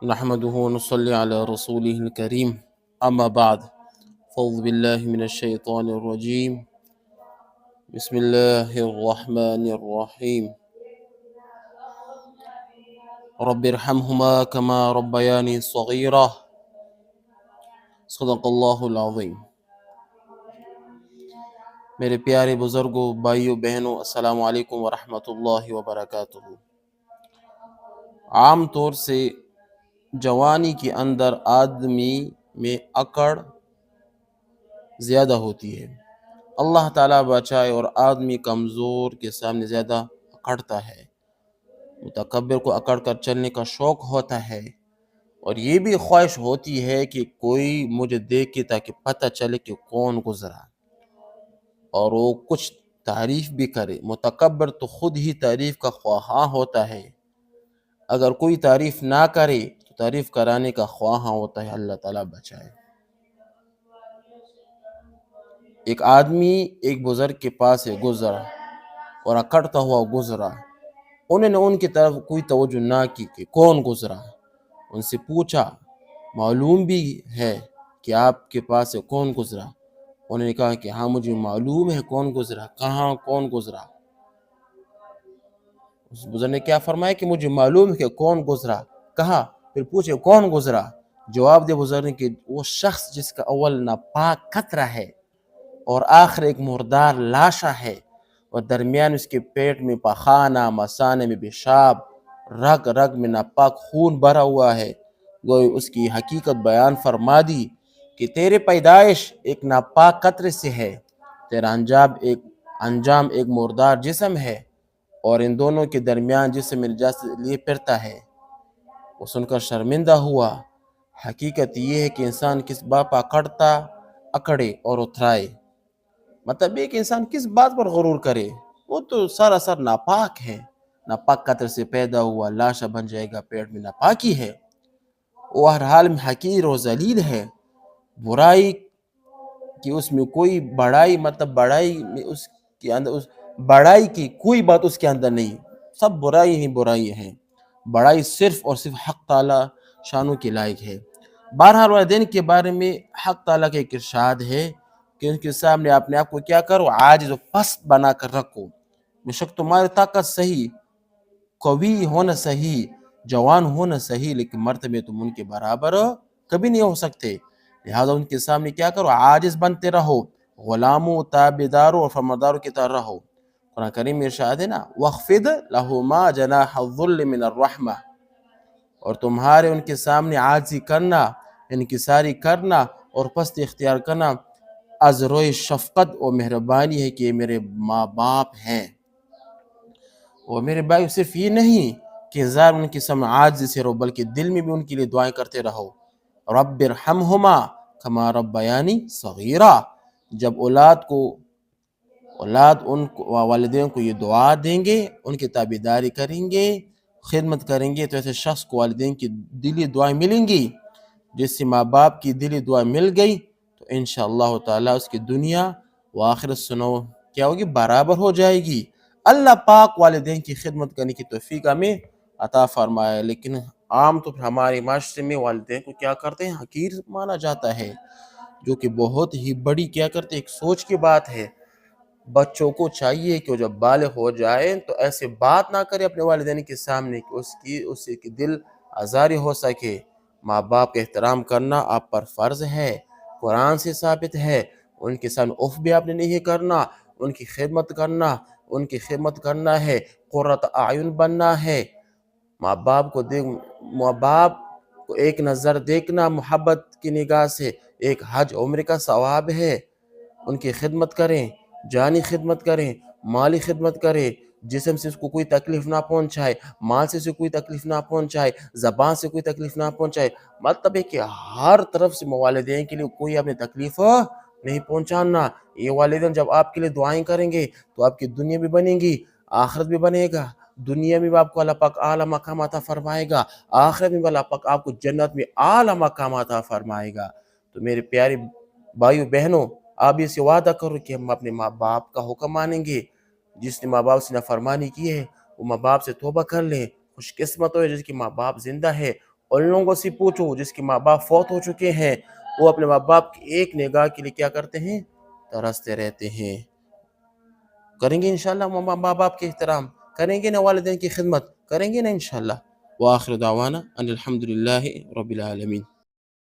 نحمده ونصلي على رسوله الكريم أما بعد فأعوذ بالله من الشيطان الرجيم بسم الله الرحمن الرحيم رب ارحمهما كما ربياني صغيرة صدق اللہ العظیم۔ میرے پیارے بزرگوں، بھائیوں بہنوں، السلام علیکم ورحمۃ اللہ وبرکاتہ۔ عام طور سے جوانی کے اندر آدمی میں اکڑ زیادہ ہوتی ہے، اللہ تعالیٰ بچائے، اور آدمی کمزور کے سامنے زیادہ اکڑتا ہے۔ متکبر کو اکڑ کر چلنے کا شوق ہوتا ہے، اور یہ بھی خواہش ہوتی ہے کہ کوئی مجھے دیکھے تاکہ پتہ چلے کہ کون گزرا، اور وہ کچھ تعریف بھی کرے۔ متکبر تو خود ہی تعریف کا خواہاں ہوتا ہے، اگر کوئی تعریف نہ کرے تو تعریف کرانے کا خواہاں ہوتا ہے، اللہ تعالیٰ بچائے۔ ایک آدمی ایک بزرگ کے پاس سے گزرا اور اکڑتا ہوا گزرا، انہوں نے ان کی طرف کوئی توجہ نہ کی کہ کون گزرا۔ ان سے پوچھا، معلوم بھی ہے کہ آپ کے پاس سے کون گزرا؟ انہوں نے کہا کہ ہاں مجھے معلوم ہے کون گزرا۔ کہاں کون گزرا؟ اس بزرگ نے کیا فرمایا کہ مجھے معلوم ہے کہ کون گزرا۔ کہا، پھر پوچھے کون گزرا؟ جواب دے بزرگ نے کہ وہ شخص جس کا اول ناپاک قطرہ ہے اور آخر ایک مردار لاشا ہے، اور درمیان اس کے پیٹ میں پخانہ، مثانے میں پیشاب، رگ رگ میں ناپاک خون بھرا ہوا ہے۔ گویا اس کی حقیقت بیان فرما دی کہ تیرے پیدائش ایک ناپاک قطرے سے ہے، تیرا انجام ایک مردار جسم ہے، اور ان دونوں کے درمیان جسم نجاست لیے پھرتا ہے۔ وہ سن کر شرمندہ ہوا۔ حقیقت یہ ہے کہ انسان کس بات پر اکڑے اور اترائے، مطلب ایک انسان کس بات پر غرور کرے، وہ تو سراسر ناپاک ہے۔ ناپاک قطر سے پیدا ہوا لاشا بن جائے گا، پیٹ میں ناپاکی ہے، وہ ہر حال میں حقیر و ذلیل ہے۔ برائی کی اس میں کوئی بڑائی، مطلب بڑائی میں اس کے اندر بڑائی کی کوئی بات اس کے اندر نہیں، سب برائی ہی برائی ہیں۔ بڑائی صرف اور صرف حق تعالیٰ شانوں کے لائق ہے۔ بہرحال والدین کے بارے میں حق تعالیٰ کا ایک ارشاد ہے کہ ان کے سامنے اپنے آپ کو کیا کرو، عاجز و پست بنا کر رکھو۔ بے شک تمہاری طاقت صحیح، قوی ہونا صحیح، جوان ہونا صحیح، لیکن مرتبے تم ان کے برابر کبھی نہیں ہو سکتے۔ لہذا ان کے سامنے کیا کرو، عاجز بنتے رہو، غلاموں، تابعداروں اور فرمانداروں کی طرح رہو۔ قرآن کریم میں ارشاد ہے نا، وَاخْفِضْ لَهُمَا جَنَاحَ الذُّلِّ مِنَ الرَّحْمَةِ، اور تمہارے ان کے سامنے عاجزی کرنا، انکساری کرنا اور پست اختیار کرنا از روئے شفقت اور مہربانی ہے کہ یہ میرے ماں باپ ہیں۔ اور میرے بھائی صرف یہ نہیں کہ ظاہر ان کے سامنے عاجزی سے رہو، بلکہ دل میں بھی ان کے لیے دعائیں کرتے رہو۔ رب ارحمہما کما ربیانی صغیرا، جب اولاد ان والدین کو یہ دعا دیں گے، ان کی تابعداری کریں گے، خدمت کریں گے، تو ایسے شخص کو والدین کی دلی دعائیں ملیں گی۔ جس سے ماں باپ کی دلی دعا مل گئی تو انشاءاللہ تعالیٰ اس کی دنیا و آخرت سنو کیا ہوگی، برابر ہو جائے گی۔ اللہ پاک والدین کی خدمت کرنے کی توفیق ہمیں عطا فرمائے۔ لیکن عام طور پر ہمارے معاشرے میں والدین کو کیا کرتے ہیں، حقیر مانا جاتا ہے، جو کہ بہت ہی بڑی کیا کرتے ایک سوچ کی بات ہے۔ بچوں کو چاہیے کہ وہ جب بالغ ہو جائے تو ایسے بات نہ کرے اپنے والدین کے سامنے کہ اس کی دل آزاری ہو سکے۔ ماں باپ کا احترام کرنا آپ پر فرض ہے، قرآن سے ثابت ہے۔ ان کے سامنے اف بھی آپ نے نہیں کرنا، ان کی خدمت کرنا ہے، قرۃ اعین بننا ہے۔ ماں باپ کو ایک نظر دیکھنا محبت کی نگاہ سے ایک حج عمرے کا ثواب ہے۔ ان کی خدمت کریں، جانی خدمت کریں، مالی خدمت کریں، جسم سے اس کو کوئی تکلیف نہ پہنچائے، مال سے کوئی تکلیف نہ پہنچائے، زبان سے کوئی تکلیف نہ پہنچائے۔ مطلب ہے کہ ہر طرف سے والدین کے لیے کوئی اپنی تکلیف نہیں پہنچانا۔ یہ والدین جب آپ کے لیے دعائیں کریں گے تو آپ کی دنیا بھی بنے گی، آخرت بھی بنے گا۔ دنیا میں بھی آپ کو اللہ پاک اعلیٰ مقام عطا فرمائے گا، آخرت میں بھی اللہ پاک آپ کو جنت میں اعلیٰ مقام عطا فرمائے گا۔ تو میرے پیارے بھائیو بہنوں، آپ اسے وعدہ کرو کہ ہم اپنے ماں باپ کا حکم مانیں گے۔ جس نے ماں باپ سے نافرمانی کی ہے وہ ماں باپ سے توبہ کر لیں۔ خوش قسمت ہو جس کی ماں باپ زندہ ہے، ان لوگوں سے پوچھو جس کے ماں باپ فوت ہو چکے ہیں، وہ اپنے ماں باپ کی ایک نگاہ کے لیے کیا کرتے ہیں؟ ترستے رہتے ہیں۔ کریں گے انشاءاللہ ماں باپ کے احترام، کریں گے نا والدین کی خدمت، کریں گے نا انشاءاللہ۔ وآخر دعوانا ان الحمد للہ رب العالمین۔